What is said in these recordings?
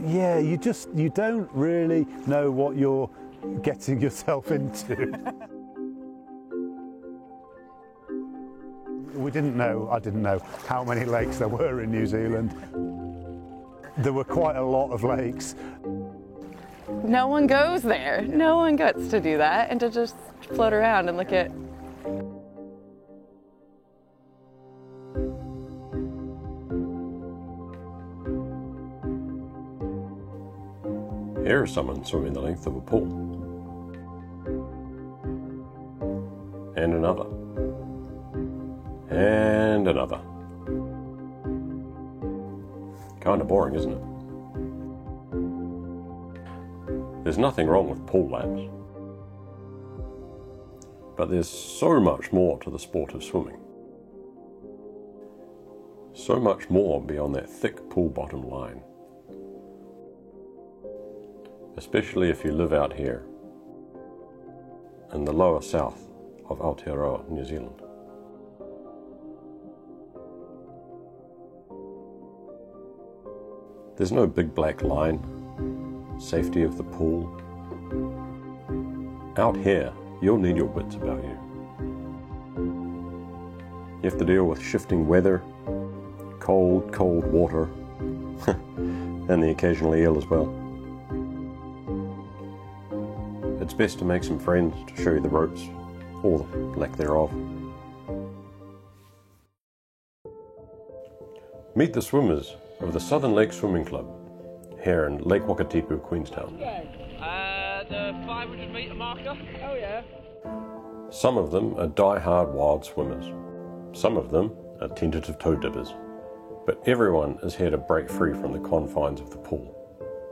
Yeah, you don't really know what you're getting yourself into. I didn't know how many lakes there were in New Zealand. There were quite a lot of lakes. No one goes there. No one gets to do that and to just float around and look at. Here is someone swimming the length of a pool. And another. And another. Kind of boring, isn't it? There's nothing wrong with pool laps. But there's so much more to the sport of swimming. So much more beyond that thick pool bottom line. Especially if you live out here in the lower south of Aotearoa, New Zealand. There's no big black line, safety of the pool. Out here, you'll need your wits about you. You have to deal with shifting weather, cold water, and the occasional eel as well. It's best to make some friends to show you the ropes, or the lack thereof. Meet the swimmers of the Southern Lake Swimming Club, here in Lake Wakatipu, Queenstown. The 500 metre marker. Oh yeah. Some of them are die-hard wild swimmers. Some of them are tentative toe dippers. But everyone is here to break free from the confines of the pool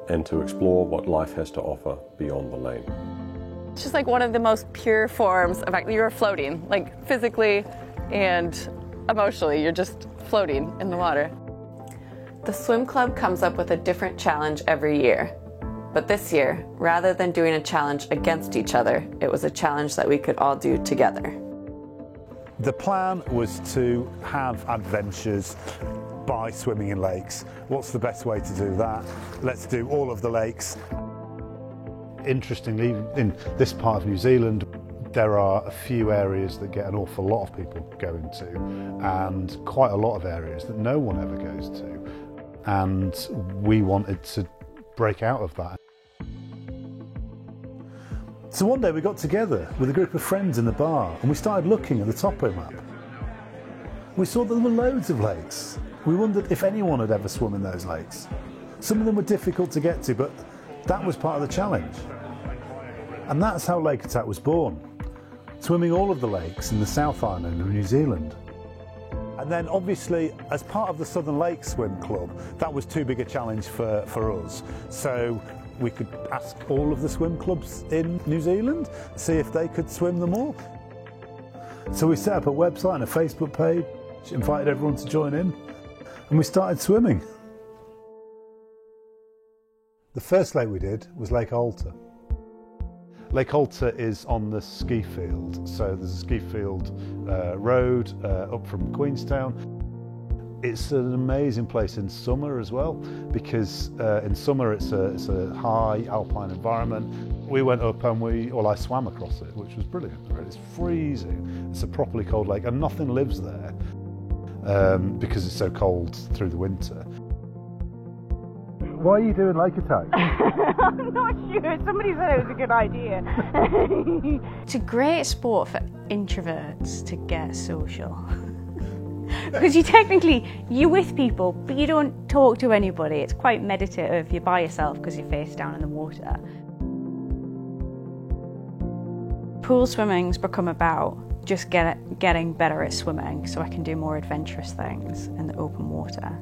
and to explore what life has to offer beyond the lane. It's just like one of the most pure forms of you're floating, like physically and emotionally, you're just floating in the water. The swim club comes up with a different challenge every year. But this year, rather than doing a challenge against each other, it was a challenge that we could all do together. The plan was to have adventures by swimming in lakes. What's the best way to do that? Let's do all of the lakes. Interestingly, in this part of New Zealand, there are a few areas that get an awful lot of people going to, and quite a lot of areas that no one ever goes to. And we wanted to break out of that. So one day we got together with a group of friends in the bar and we started looking at the topo map. We saw that there were loads of lakes. We wondered if anyone had ever swum in those lakes. Some of them were difficult to get to, but that was part of the challenge. And that's how Lake Attack was born, swimming all of the lakes in the South Island of New Zealand. And then obviously, as part of the Southern Lake Swim Club, that was too big a challenge for us. So we could ask all of the swim clubs in New Zealand, see if they could swim them all. So we set up a website and a Facebook page, invited everyone to join in, and we started swimming. The first lake we did was Lake Alta. Lake Alta is on the ski field, so there's a ski field road up from Queenstown. It's an amazing place in summer as well, because in summer it's a high alpine environment. We went up and I swam across it, which was brilliant. It's freezing, it's a properly cold lake, and nothing lives there because it's so cold through the winter. Why are you doing Lake Attack? I'm not sure. Somebody said it was a good idea. It's a great sport for introverts to get social. Because you're with people, but you don't talk to anybody. It's quite meditative. You're by yourself because you're face down in the water. Pool swimming's become about just getting better at swimming so I can do more adventurous things in the open water.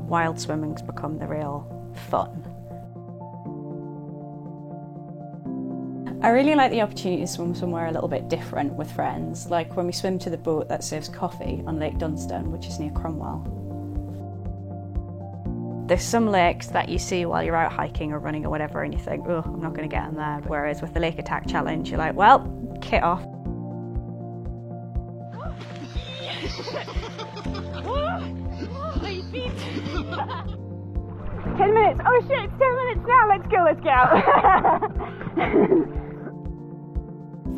Wild swimming's become the real fun. I really like the opportunity to swim somewhere a little bit different with friends, like when we swim to the boat that serves coffee on Lake Dunstan, which is near Cromwell. There's some lakes that you see while you're out hiking or running or whatever and you think, oh, I'm not going to get in there. Whereas with the Lake Attack Challenge, you're like, well, kit off. 10 minutes. Oh shit, it's 10 minutes now. Let's go, let's go.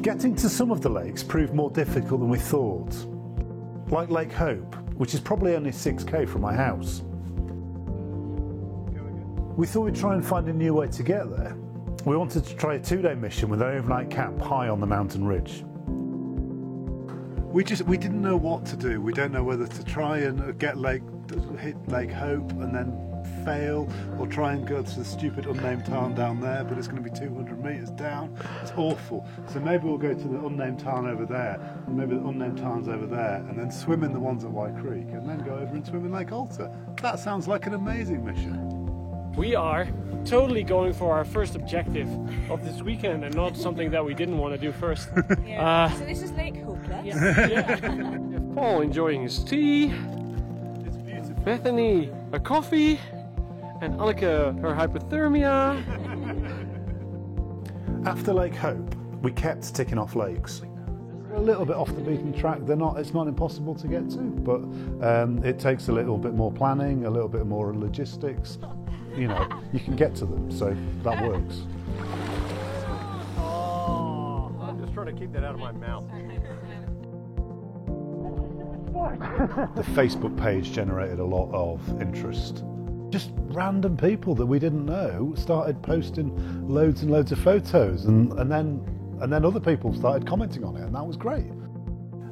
Getting to some of the lakes proved more difficult than we thought. Like Lake Hope, which is probably only 6k from my house. We thought we'd try and find a new way to get there. We wanted to try a 2-day mission with an overnight camp high on the mountain ridge. We didn't know what to do. We don't know whether to try and hit Lake Hope and then fail, or try and go to the stupid unnamed town down there, but it's going to be 200 metres down. It's awful. So maybe we'll go to the unnamed town over there, and maybe the unnamed town's over there, and then swim in the ones at White Creek, and then go over and swim in Lake Alta. That sounds like an amazing mission. We are totally going for our first objective of this weekend and not something that we didn't want to do first. So this is Lake Hope, yeah. Paul enjoying his tea, It's beautiful. Bethany a coffee, and Anneke her hypothermia. After Lake Hope, we kept ticking off lakes. We're a little bit off the beaten track. It's not impossible to get to, but it takes a little bit more planning, a little bit more logistics. You know, you can get to them, so that works. Oh, I'm just trying to keep that out of my mouth. The Facebook page generated a lot of interest. Just random people that we didn't know started posting loads and loads of photos, and then other people started commenting on it, and that was great.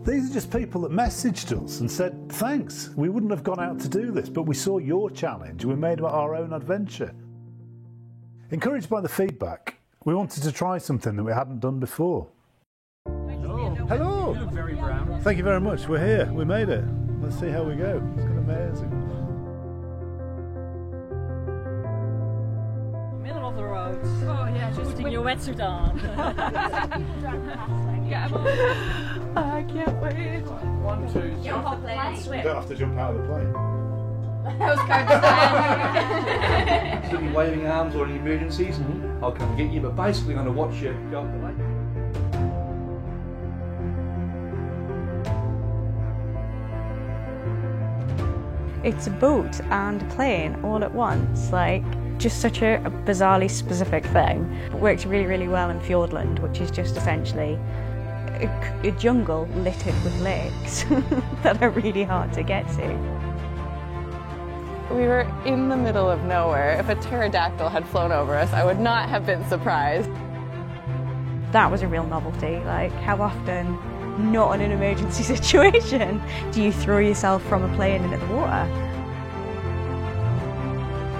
These are just people that messaged us and said, thanks, we wouldn't have gone out to do this, but we saw your challenge, we made our own adventure. Encouraged by the feedback, we wanted to try something that we hadn't done before. Hello! You look very brown. Thank you very much, we're here, we made it. Let's see how we go. It's been amazing. Middle of the road. Oh yeah, just putting your wetsuit on. I can't wait. 1, 2, 3. You don't have to jump out of the plane. Any waving arms or any emergencies, I'll come get you, but basically I'm going to watch you go up the lake. It's a boat and a plane all at once, like just such a bizarrely specific thing. It works really, really well in Fiordland, which is just essentially a jungle littered with lakes that are really hard to get to. We were in the middle of nowhere. If a pterodactyl had flown over us, I would not have been surprised. That was a real novelty. Like, how often, not in an emergency situation, do you throw yourself from a plane into the water?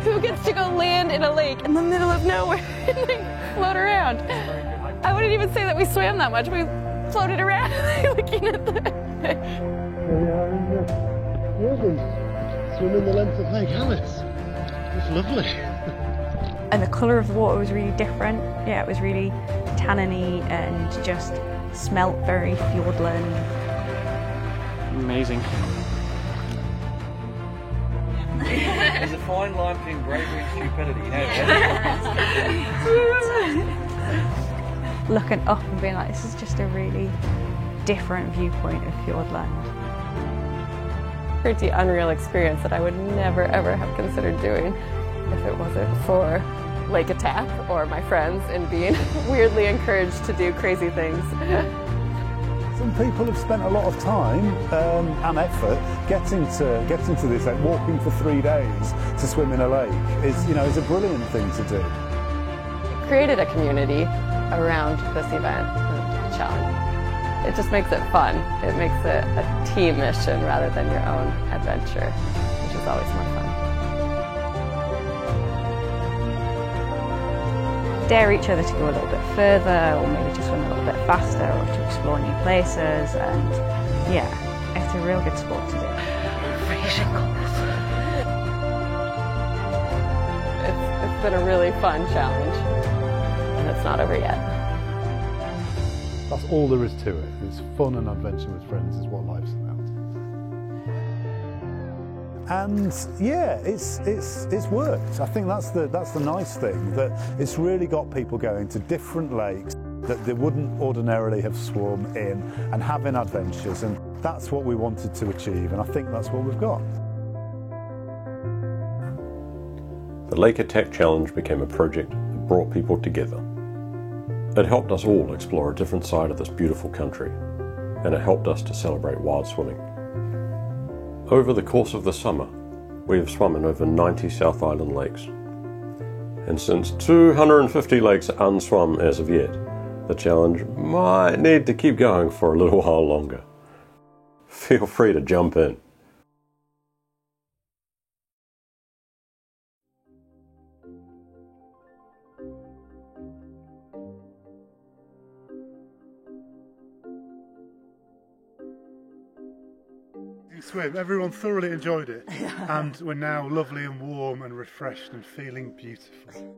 Who gets to go land in a lake in the middle of nowhere and like float around? I wouldn't even say that we swam that much. We floated around looking at the... We are in the Fiordland, swimming the length of Lake Alice. It's lovely. And the colour of the water was really different. Yeah, it was really tanniny and just smelt very Fiordland. Amazing. There's a fine line between bravery and stupidity, you know that? Looking up and being like, this is just a really different viewpoint of Fiordland. Pretty unreal experience that I would never ever have considered doing if it wasn't for Lake Attack or my friends and being weirdly encouraged to do crazy things. Some people have spent a lot of time and effort getting to this, like walking for 3 days to swim in a lake is a brilliant thing to do. Created a community around this event and challenge. It just makes it fun. It makes it a team mission rather than your own adventure, which is always more fun. Dare each other to go a little bit further, or maybe to swim a little bit faster, or to explore new places, and yeah, it's a real good sport to do. It's been a really fun challenge, and it's not over yet. That's all there is to it. It's fun and adventure with friends is what life's about. And yeah, it's worked. I think that's the nice thing, that it's really got people going to different lakes that they wouldn't ordinarily have swum in and having adventures, and that's what we wanted to achieve, and I think that's what we've got. The Lake Attack Challenge became a project that brought people together. It helped us all explore a different side of this beautiful country, and it helped us to celebrate wild swimming. Over the course of the summer, we have swum in over 90 South Island lakes. And since 250 lakes are unswum as of yet, the challenge might need to keep going for a little while longer. Feel free to jump in. Swim. Everyone thoroughly enjoyed it, and we're now lovely and warm and refreshed and feeling beautiful.